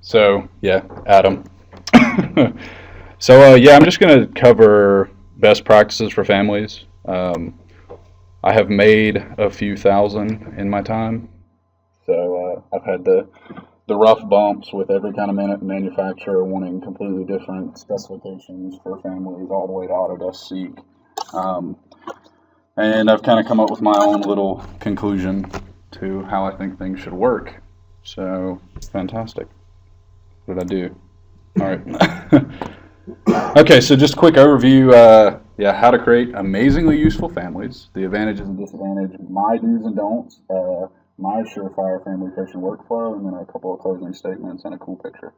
So, yeah, Adam. I'm just going to cover best practices for families. I have made a few thousand in my time. I've had the rough bumps with every kind of manufacturer wanting completely different specifications for families, all the way to Autodesk Seek. Um, and I've kind of come up with my own little conclusion to how I think things should work. So, fantastic. What did I do? All right. Okay, so just a quick overview. How to create amazingly useful families, the advantages and disadvantages, my do's and don'ts, my surefire family creation workflow, and then a couple of closing statements and a cool picture.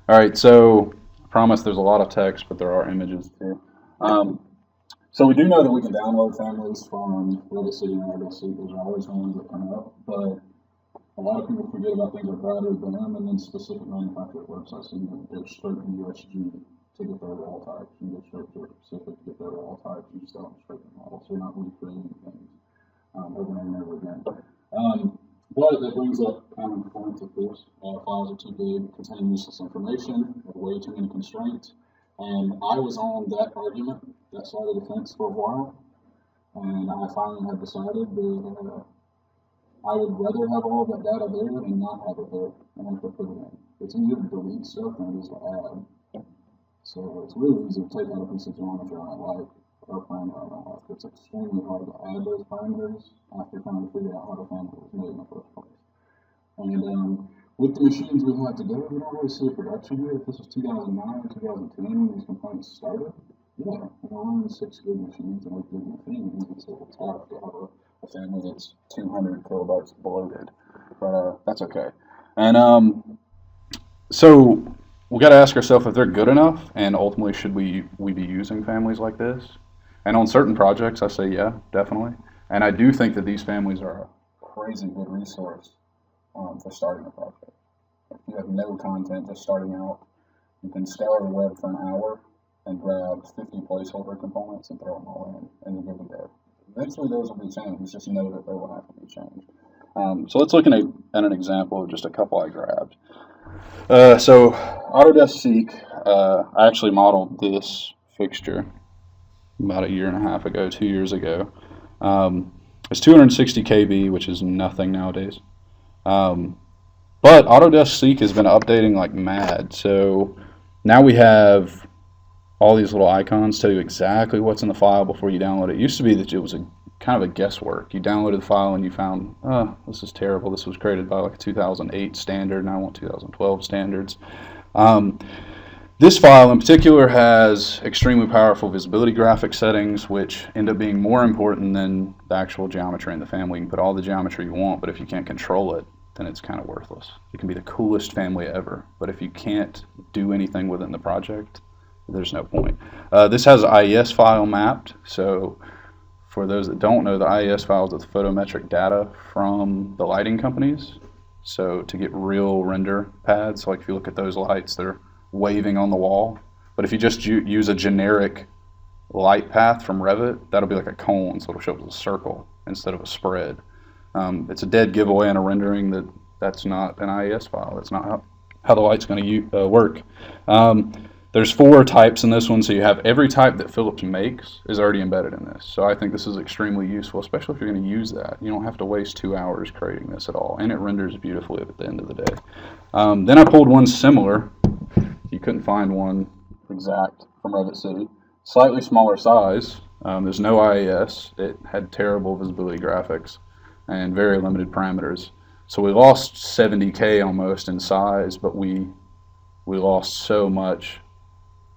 All right, so I promise there's a lot of text, but there are images too. So we do know that we can download families from Revit City and Revit City. Those are always the ones that come up, but a lot of people forget about things like Bradley, BIM, and then specific manufacturer websites. So you can go straight to USG to get their wall types. You can go straight to specific to get their wall types. You just don't straight to the model, so you're not recreating things over and over again. But that brings up common points, of course. Files are too big, contain useless information, have way too many constraints. And I was on that argument, that side of the fence for a while, and I finally have decided that I would rather have all that data there and not have it there, and have to put it in. It's easier to delete stuff than it is to add. So it's really easy to take out a piece of geometry I don't like, or a parameter I don't like. It's extremely hard to add those parameters after trying to figure out how the family was made in the first place. And with the machines we have today, we don't really see a production here. If this was 2009 or 2010 when these components started, yeah, we're running 6 gig machines and 8 gig machines. It's a little tough to have a family that's 200 kilobytes bloated, but that's okay. And so we got to ask ourselves if they're good enough, and ultimately should we be using families like this? And on certain projects, I say yeah, definitely. And I do think that these families are a crazy good resource for starting a project. If you have no content just starting out, you can scour the web for an hour and grab 50 placeholder components and throw them all in, and you're good to go. Eventually those will be changed, just know that they will have to be changed. So let's look at an example of just a couple I grabbed. So Autodesk Seek, I actually modeled this fixture about a year and a half ago, 2 years ago. It's 260 kb, which is nothing nowadays. But Autodesk Seek has been updating like mad. So now we have all these little icons tell you exactly what's in the file before you download it. It used to be that it was a kind of a guesswork. You downloaded the file and you found, oh, this is terrible. This was created by like a 2008 standard, and I want 2012 standards. This file in particular has extremely powerful visibility graphic settings, which end up being more important than the actual geometry in the family. You can put all the geometry you want, but if you can't control it, then it's kind of worthless. It can be the coolest family ever, but if you can't do anything within the project, there's no point. This has an IES file mapped, so for those that don't know, the IES files are the photometric data from the lighting companies. So to get real render pads, like if you look at those lights, they're waving on the wall. But if you just use a generic light path from Revit, that'll be like a cone, so it'll show up as a circle instead of a spread. It's a dead giveaway in a rendering that's not an IES file. That's not how the light's going to work. There's 4 types in this one, so you have every type that Philips makes is already embedded in this. So I think this is extremely useful, especially if you're going to use that. You don't have to waste 2 hours creating this at all, and it renders beautifully at the end of the day. Then I pulled one similar. You couldn't find one exact from Revit City. Slightly smaller size. There's no IES. It had terrible visibility graphics and very limited parameters. So we lost 70K almost in size, but we lost so much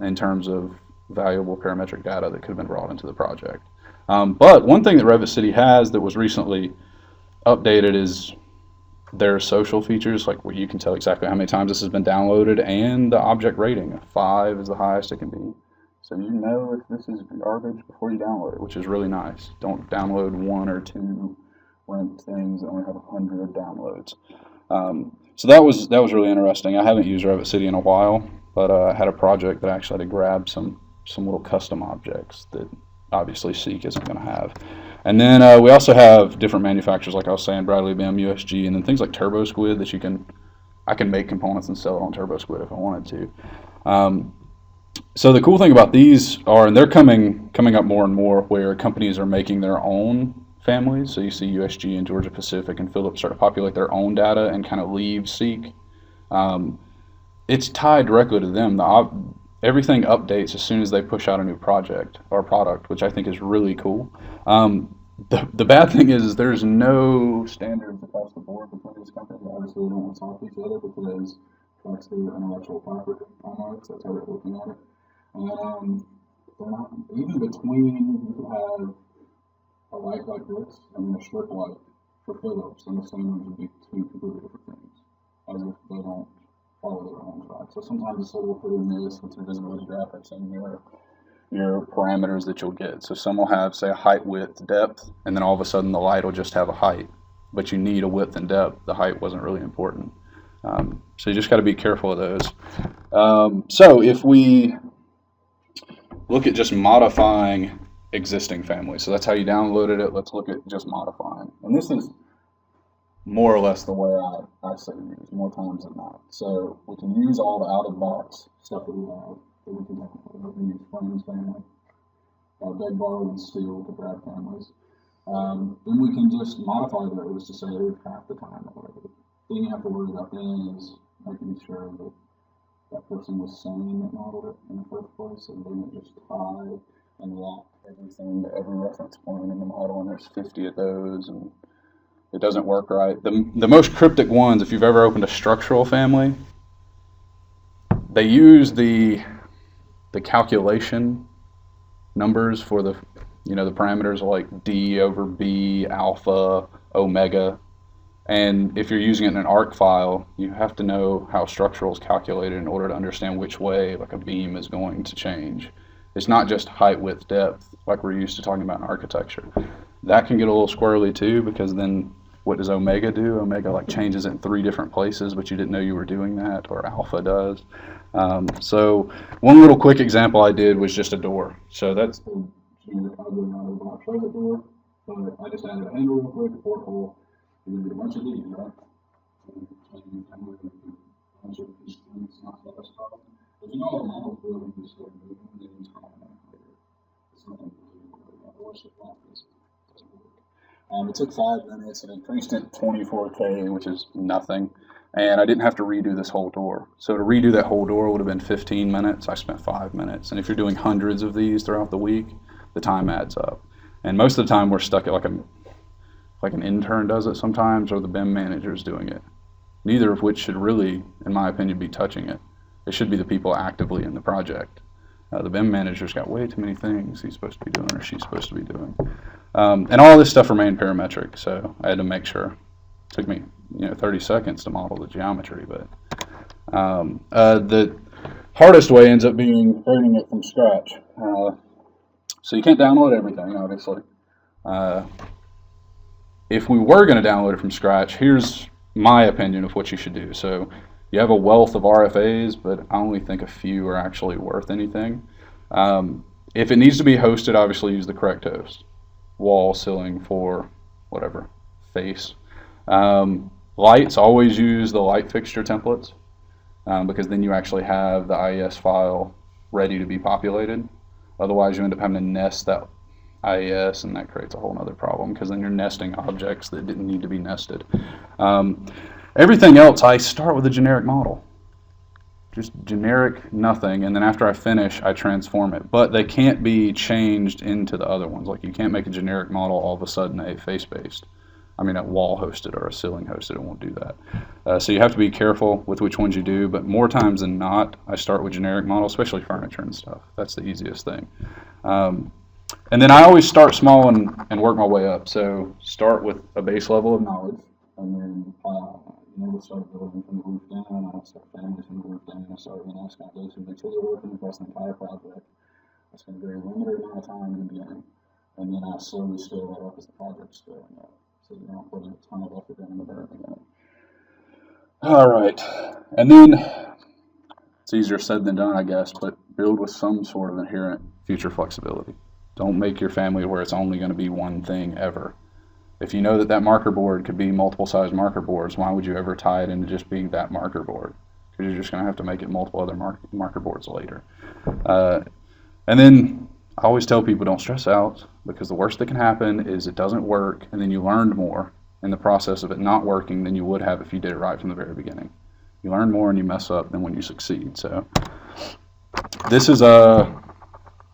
in terms of valuable parametric data that could have been brought into the project. But one thing that Revit City has that was recently updated is their social features, like where you can tell exactly how many times this has been downloaded, and the object rating. 5 is the highest it can be. So you know if this is garbage before you download it, which is really nice. Don't download 1 or 2 rent things that only have 100 downloads. So that was really interesting. I haven't used Revit City in a while, but I had a project that I actually had to grab some little custom objects that obviously Seek isn't going to have. And then we also have different manufacturers, like I was saying, Bradley, BIM, USG, and then things like Turbo Squid that you can I can make components and sell it on TurboSquid if I wanted to. So the cool thing about these are, and they're coming up more and more, where companies are making their own families. So you see USG and Georgia Pacific and Philips start to populate their own data and kind of leave Seek. It's tied directly to them. Everything updates as soon as they push out a new project or product, which I think is really cool. The bad thing is there's no standards across the board between these companies. Obviously, they don't want to talk to each other because that's their intellectual property almost. That's how they're looking at it. And they're not, even between, you could have a light like this and a strip light for Philips, and the standards would be two completely different things, as if they don't follow their own track. So sometimes it's a little hit or miss with your visibility graphics and your parameters that you'll get. So some will have, say, a height, width, depth, and then all of a sudden the light will just have a height, but you need a width and depth. The height wasn't really important. So you just got to be careful of those. So if we look at just modifying existing families, so that's how you downloaded it. Let's look at just modifying. And this is more or less the way I say use more times than not. So we can use all the out-of-box stuff that we have. We can use Flames family, Bed Bar and Steel to grab families. Then we can just modify those to save half the time or whatever. The thing you have to worry about then is making sure that that person was sane that modeled it in the first place, and didn't just tie and lock everything to every reference point in the model, and there's 50 of those, and it doesn't work right. The most cryptic ones, if you've ever opened a structural family, they use the calculation numbers for the parameters like D over B, alpha, omega. And if you're using it in an ARC file, you have to know how structural is calculated in order to understand which way like a beam is going to change. It's not just height, width, depth like we're used to talking about in architecture. That can get a little squirrely too, because then what does omega do? Omega like changes it in 3 different places, but you didn't know you were doing that, or alpha does. So one little quick example I did was just a door. So that's the box shows a door, but I just added a handle real quick, a porthole, and then get a bunch of these, right? And a bunch of constraints, not that as problem. But you know all the models really just go moving, and then it's not later. It's nothing really about the worst of practice. It doesn't work. It took 5 minutes and increased it 24K, which is nothing. And I didn't have to redo this whole door. So to redo that whole door would have been 15 minutes. I spent 5 minutes. And if you're doing hundreds of these throughout the week, the time adds up. And most of the time we're stuck at like an intern does it sometimes, or the BIM manager is doing it. Neither of which should really, in my opinion, be touching it. It should be the people actively in the project. The BIM manager's got way too many things he's supposed to be doing or she's supposed to be doing. And all this stuff remained parametric, so I had to make sure. It took me 30 seconds to model the geometry, but the hardest way ends up being creating it from scratch. So you can't download everything, obviously. If we were going to download it from scratch, here's my opinion of what you should do. So you have a wealth of RFAs, but I only think a few are actually worth anything. If it needs to be hosted, obviously use the correct host. Wall, ceiling, floor, whatever, face. Lights, always use the light fixture templates, because then you actually have the IES file ready to be populated. Otherwise, you end up having to nest that IES, and that creates a whole other problem, because then you're nesting objects that didn't need to be nested. Everything else, I start with a generic model. Just generic nothing, and then after I finish, I transform it. But they can't be changed into the other ones. Like, you can't make a generic model all of a sudden a face-based. I mean, a wall hosted or a ceiling hosted, it won't do that. So you have to be careful with which ones you do, but more times than not, I start with generic models, especially furniture and stuff. That's the easiest thing. And then I always start small and work my way up. So start with a base level of knowledge, and then we'll start building from the roof down. I'll start families from the roof down. I'll start with nice foundation. Make sure they're working across the entire project. That's going to be a limited amount of time in the beginning, and then I'll slowly scale that up as the project's scaling up. So you're not putting a ton of effort in the very beginning. All right, and then it's easier said than done, I guess, but build with some sort of inherent future flexibility. Don't make your family where it's only going to be one thing ever. If you know that that marker board could be multiple size marker boards, why would you ever tie it into just being that marker board? Because you're just going to have to make it multiple other marker boards later. And then I always tell people, don't stress out, because the worst that can happen is it doesn't work, and then you learned more in the process of it not working than you would have if you did it right from the very beginning. You learn more and you mess up than when you succeed. So this is a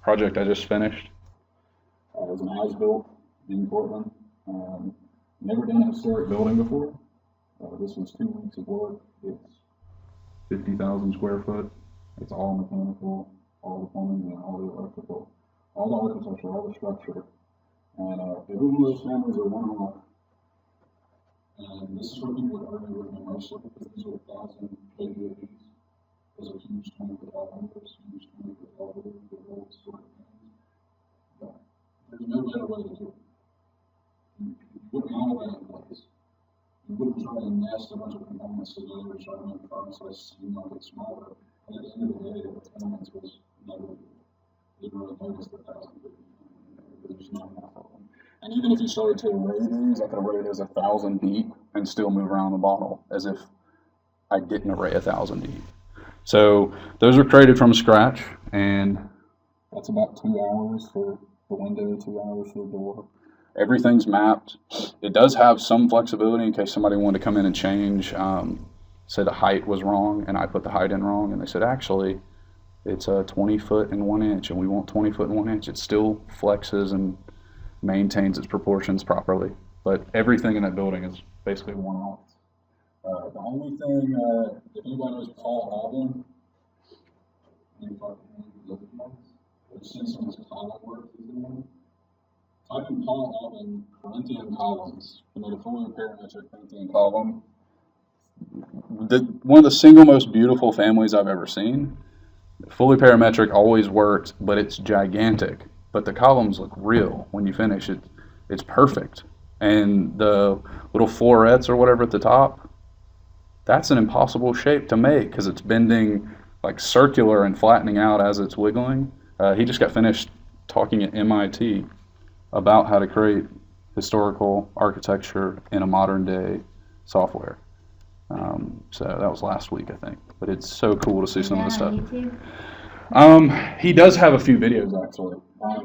project I just finished. It was an as-built in Portland. Never done a historic building before. This was 2 weeks of work. It's 50,000 square foot. It's all mechanical, all the plumbing, and all the electrical, all the architecture, all the structure. And it was one of those families that one off. And this is where people would argue with me mostly, because these are 1,000 KVAs. Those are huge 20-foot elevators, huge 20-foot elevators, they're very historic things. But there's no better way to do it. You wouldn't model that in place. You wouldn't try to nest a bunch of components together to try to make the process seem like it's smaller. And at the end of the day, the performance was negligible. You really noticed the 1,000 there's not enough of them. And even if you started to array these, I could array those 1,000 deep and still move around the bottle as if I didn't array 1,000 deep. So those were created from scratch, and that's about 2 hours for the window, 2 hours for the door. Everything's mapped. It does have some flexibility in case somebody wanted to come in and change. Say the height was wrong, and I put the height in wrong, and they said, actually, it's 20 foot and 1 inch, and we want 20 foot and 1 inch. It still flexes and maintains its proportions properly. But everything in that building is basically one-off. The only thing, if anybody knows Paul Alvin, there's seen some of his column work he's doing. Type in Paul Alvin Corinthian columns. He made a fully parametric Corinthian column. One of the single most beautiful families I've ever seen. Fully parametric always works, but it's gigantic. But the columns look real when you finish it. It's perfect. And the little florets or whatever at the top, that's an impossible shape to make because it's bending like circular and flattening out as it's wiggling. He just got finished talking at MIT about how to create historical architecture in a modern day software. So that was last week, I think. But it's so cool to see some of the stuff. He does have a few videos actually. I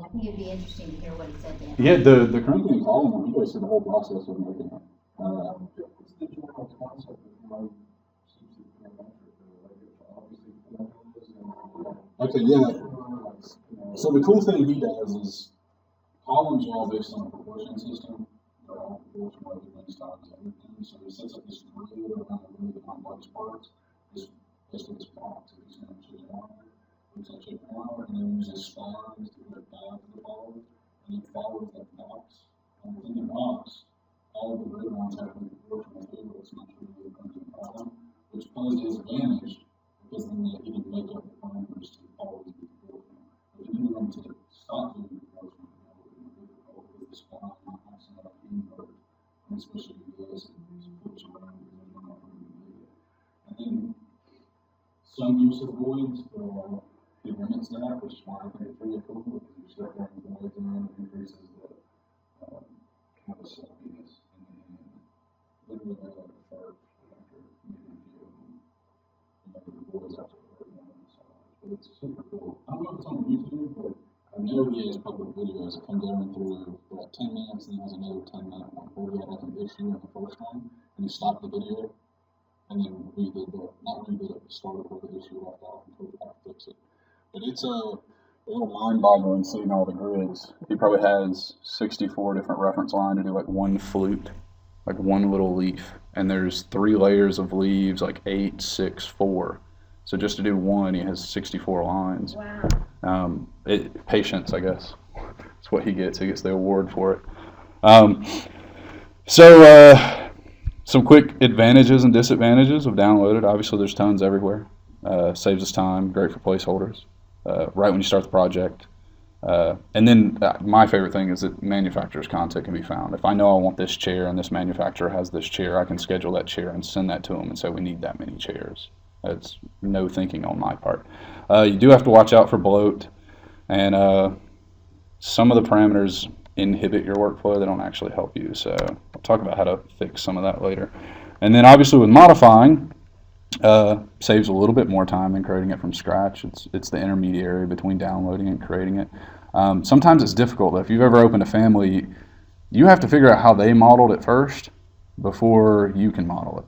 think it'd be interesting to hear what he said then. Yeah, the Corinthian column, he goes through the whole process of making it. Okay, yeah. So the cool thing he does is columns are all based on a proportion system. They're all proportional against times everything. So he sets up this grid around the really complex parts. This basically this box that he's going to choose on. Looks like a power, and then uses spines to put down to the followers, and then follows that box. And within the box, all of the grid lines have to be proportional too, but it's not really a Corinthian column, which plays to his advantage because then he can make up the parameters to always be proportional. If you want to stop doing proportional, with the spine, not passing out invert, and especially this, and flips around because they're not going to be it. And then some use of voids, he limits that, which is why I think it's really cool because you start running voids in, it increases the kind of sloppiness in the end. Literally, I like a fart after making a few of them. The voids after working on the side. But it's super cool. I don't know if it's on YouTube, but I know he has public videos that come down through about 10 minutes, and he has another 10-minute one where he had like an issue in the first one, and he stopped the video, and then not redid it, started where the issue left off and told you how to fix it. But it's a little mind-boggling seeing all the grids. He probably has 64 different reference lines to do like one flute, like one little leaf, and there's 3 layers of leaves, like 8, 6, 4. So just to do one, he has 64 lines. Wow. Patience, I guess. That's what he gets. He gets the award for it. Some quick advantages and disadvantages of downloaded. Obviously, there's tons everywhere. Saves us time. Great for placeholders. Right when you start the project. And then my favorite thing is that manufacturer's content can be found. If I know I want this chair and this manufacturer has this chair, I can schedule that chair and send that to them and say we need that many chairs. It's no thinking on my part. You do have to watch out for bloat, and some of the parameters inhibit your workflow. They don't actually help you. So I'll talk about how to fix some of that later. And then obviously with modifying, saves a little bit more time than creating it from scratch. It's the intermediary between downloading and creating it. Sometimes it's difficult. If you've ever opened a family, you have to figure out how they modeled it first before you can model it.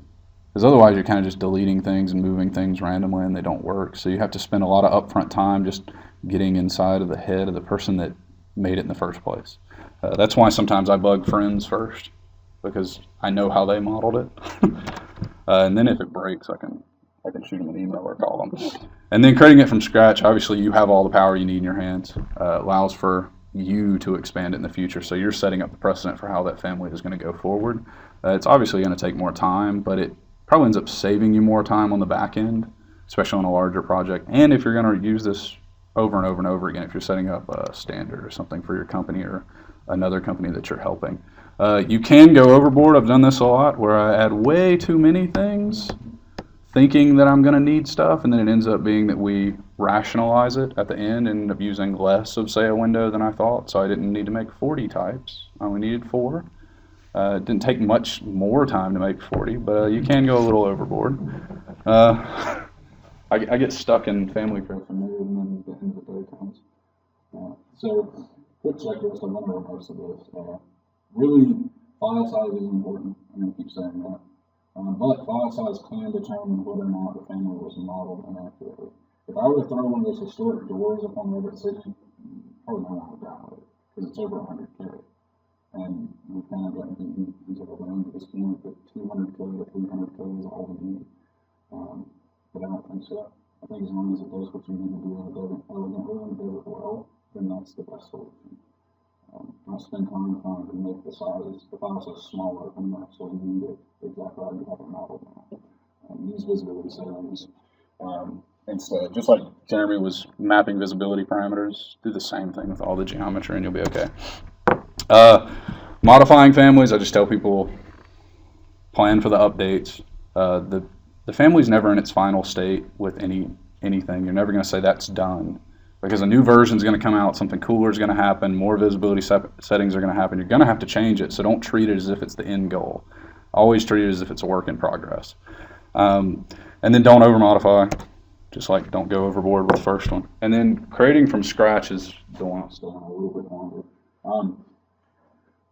Because otherwise you're kind of just deleting things and moving things randomly and they don't work. So you have to spend a lot of upfront time just getting inside of the head of the person that made it in the first place. That's why sometimes I bug friends first, because I know how they modeled it. And then if it breaks, I can shoot them an email or call them. And then creating it from scratch, obviously you have all the power you need in your hands. Allows for you to expand it in the future. So you're setting up the precedent for how that family is going to go forward. It's obviously going to take more time, but it probably ends up saving you more time on the back end, especially on a larger project. And if you're going to use this over and over and over again, if you're setting up a standard or something for your company or another company that you're helping. You can go overboard. I've done this a lot where I add way too many things thinking that I'm going to need stuff, and then it ends up being that we rationalize it at the end and end up using less of, say, a window than I thought. So I didn't need to make 40 types. I only needed 4. It didn't take much more time to make 40, but you can go a little overboard. I get stuck in family prep and then the end of the day comes. So quick checklist, I'm going to reverse this. Really, file size is important. I'm going to keep saying that. But file size can determine whether or not the family was modeled inaccurately. If I were to throw one of those historic doors up on Revit City, probably no one would download it because it's over 100K. And we've kind of gotten into the range at this point that 200K to 300K is all we need. But I don't think so. I think as long as it does what you need to do and it does it elegantly and it does it well, then that's the best solution. Don't spend time trying to make the file size smaller when you actually need it exactly how you have it modeled now. Use visibility settings. Instead, just like Jeremy was mapping visibility parameters, do the same thing with all the geometry and you'll be okay. Modifying families, I just tell people plan for the updates. The family's never in its final state with anything. You're never going to say that's done, because a new version is going to come out, something cooler is going to happen, more visibility settings are going to happen. You're going to have to change it, so don't treat it as if it's the end goal. Always treat it as if it's a work in progress. And then don't over modify, just like don't go overboard with the first one. And then creating from scratch is the one I'm still on a little bit longer.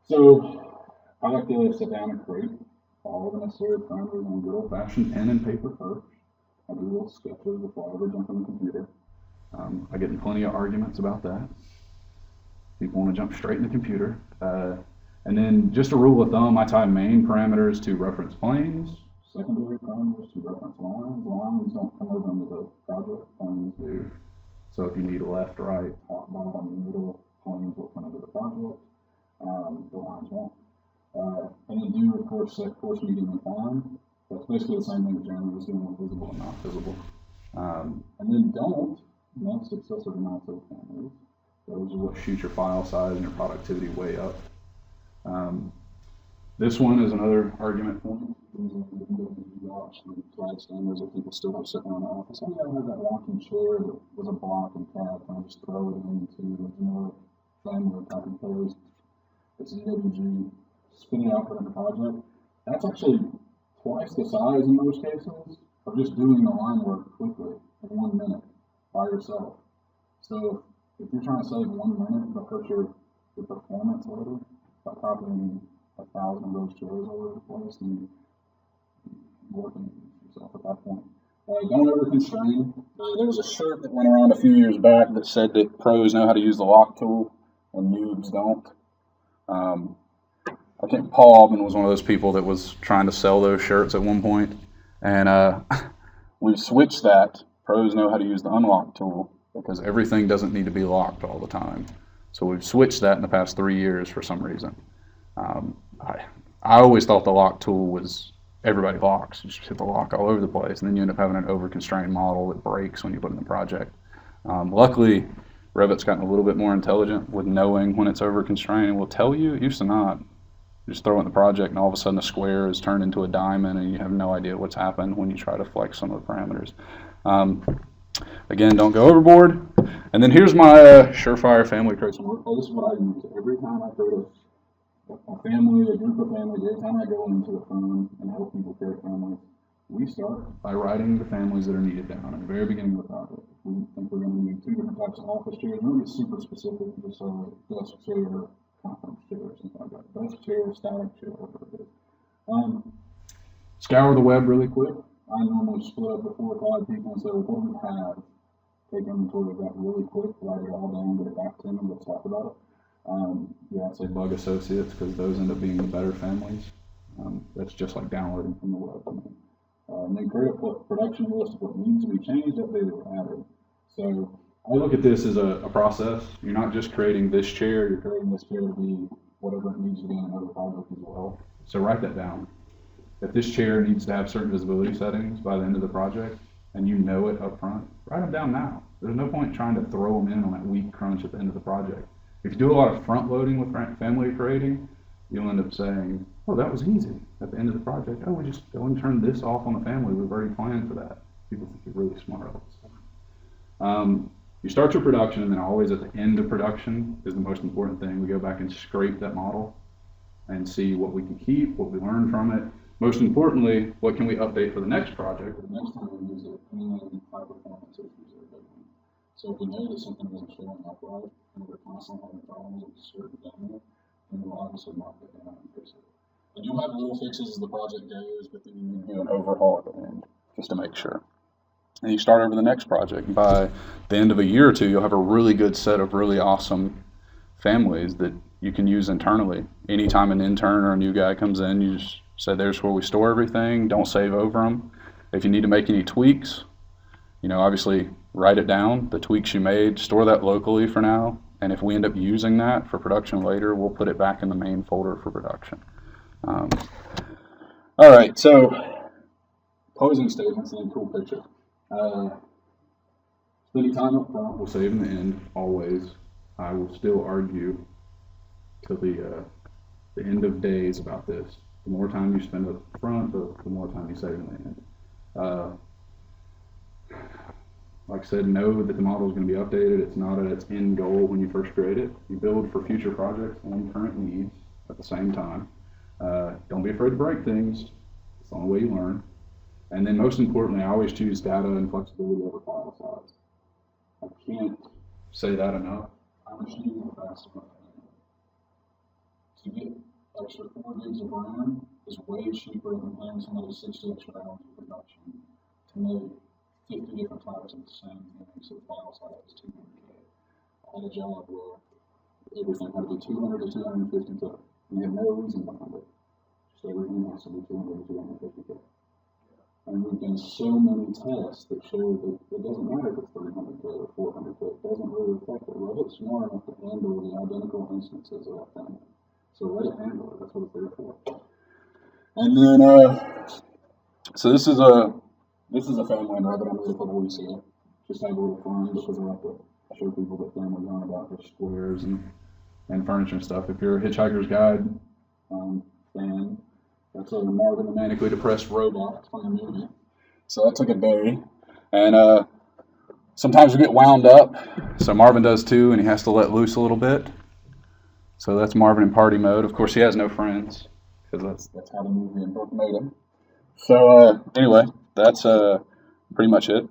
So I like to sit down and create all the necessary parameters on a good old-fashioned pen and paper first. I do little sketches before I ever jump on the computer. I get in plenty of arguments about that. People want to jump straight in the computer. And then just a rule of thumb, I tie main parameters to reference planes, secondary parameters to reference lines. Lines don't come over into the project, planes do. So if you need left, right, top, bottom, middle, planes will come into the project. The lines won't. And then do, of course, set coarse, medium, and fine. That's basically the same thing that Jeremy was doing with visible and not visible. And then don't mix excessive amounts of families. Those are what shoot your file size and your productivity way up. This one is another argument point. These are the flag standards that people still have sitting around the office. I have that rocking chair that was a block and tab, and I just throw it into the generic family copy paste. It's EWG, spin it out for the project. That's actually twice the size in most cases of just doing the line work quickly in 1 minute by yourself. So if you're trying to save 1 minute but hurt your performance later by copying 1,000 of those chairs over the place, then you're working yourself at that point. Don't over constrain. There was a shirt that went around a few years back that said that pros know how to use the lock tool and noobs don't. I think Paul Albin was one of those people that was trying to sell those shirts at one point, and we've switched that. Pros know how to use the unlock tool because everything doesn't need to be locked all the time. So we've switched that in the past 3 years for some reason. I always thought the lock tool was everybody locks. You just hit the lock all over the place, and then you end up having an over-constrained model that breaks when you put it in the project. Luckily, Revit's gotten a little bit more intelligent with knowing when it's over-constrained. It will tell you. It used to not. You just throw it in the project, and all of a sudden a square is turned into a diamond, and you have no idea what's happened when you try to flex some of the parameters. Again, don't go overboard. And then here's my surefire family creation workflow. This is what I use every time I create a family, a group of families. Every time I go into a firm and help people create families, we start by writing the families that are needed down at the very beginning of the project. We think we're going to need 2 different types of office chairs. We're going to get super specific, just so desk chair, conference chair, something like that. Desk chair, static chair, whatever it is. Scour the web really quick. I normally split up to 4 or 5 people and say, well, what do we have? Take inventory of that really quick, write it all down, get it back to them, let's talk about it. Yeah, I'd say bug associates, because those end up being the better families. That's just like downloading from the web. And then create a production list of what needs to be changed, updated, or added. So I look at this as a process. You're not just creating this chair, you're creating this chair to be whatever it needs to be in another project as well. So write that down. If this chair needs to have certain visibility settings by the end of the project, and you know it up front, write them down now. There's no point trying to throw them in on that week crunch at the end of the project. If you do a lot of front loading with family creating, you'll end up saying, oh, that was easy. At the end of the project, oh, we just go and turn this off on the family. We've already planned for that. People think you're really smart all this time. You start your production, and then always at the end of production is the most important thing. We go back and scrape that model and see what we can keep, what we learned from it. Most importantly, what can we update for the next project, or the next time we use it, and high performance issues are a big one. So if we know that something isn't showing up right, and we're constantly having problems with certain data, then we'll obviously mark it down and fix it. And you'll have little fixes as the project goes, but then you do an overhaul at the end, just to make sure. And you start over the next project. By the end of a year or two, you'll have a really good set of really awesome families that you can use internally. Anytime an intern or a new guy comes in, you just say, there's where we store everything. Don't save over them. If you need to make any tweaks, obviously write it down, the tweaks you made, store that locally for now. And if we end up using that for production later, we'll put it back in the main folder for production. All right, so closing statements and a cool picture. Spending time up front will save in the end, always. I will still argue till the end of days about this. The more time you spend up front, the more time you save in the end. Like I said, know that the model is going to be updated. It's not at its end goal when you first create it. You build for future projects and current needs at the same time. Don't be afraid to break things. It's the only way you learn. And then most importantly, I always choose data and flexibility over file size. I can't say that enough. I'm achieving fast enough. To get extra 4 gigs of RAM is way cheaper than paying somebody 60 extra hours of production to make 50 different types of the same thing, so the file size is 200K. I had a job where everything had to be 200 to 250K. And you have no reason behind it. Just everything has to be 200 to 250K. And we've done so many tests that show that it doesn't matter if it's 300K or 400K. It doesn't really affect it. Reddit's smart enough to handle the identical instances of that thing. So let it handle it. That's what it's there for. And then, so this is a family I know that I made a couple weeks ago. Just have a little fun because I like to show people that families aren't about their squares and furniture and stuff. If you're a Hitchhiker's Guide fan, that's a Marvin the Manically Depressed Robot from the movie. So that took a day. And sometimes we get wound up. So Marvin does too, and he has to let loose a little bit. So that's Marvin in party mode. Of course, he has no friends, because that's how the movie and book made him. So anyway, that's pretty much it.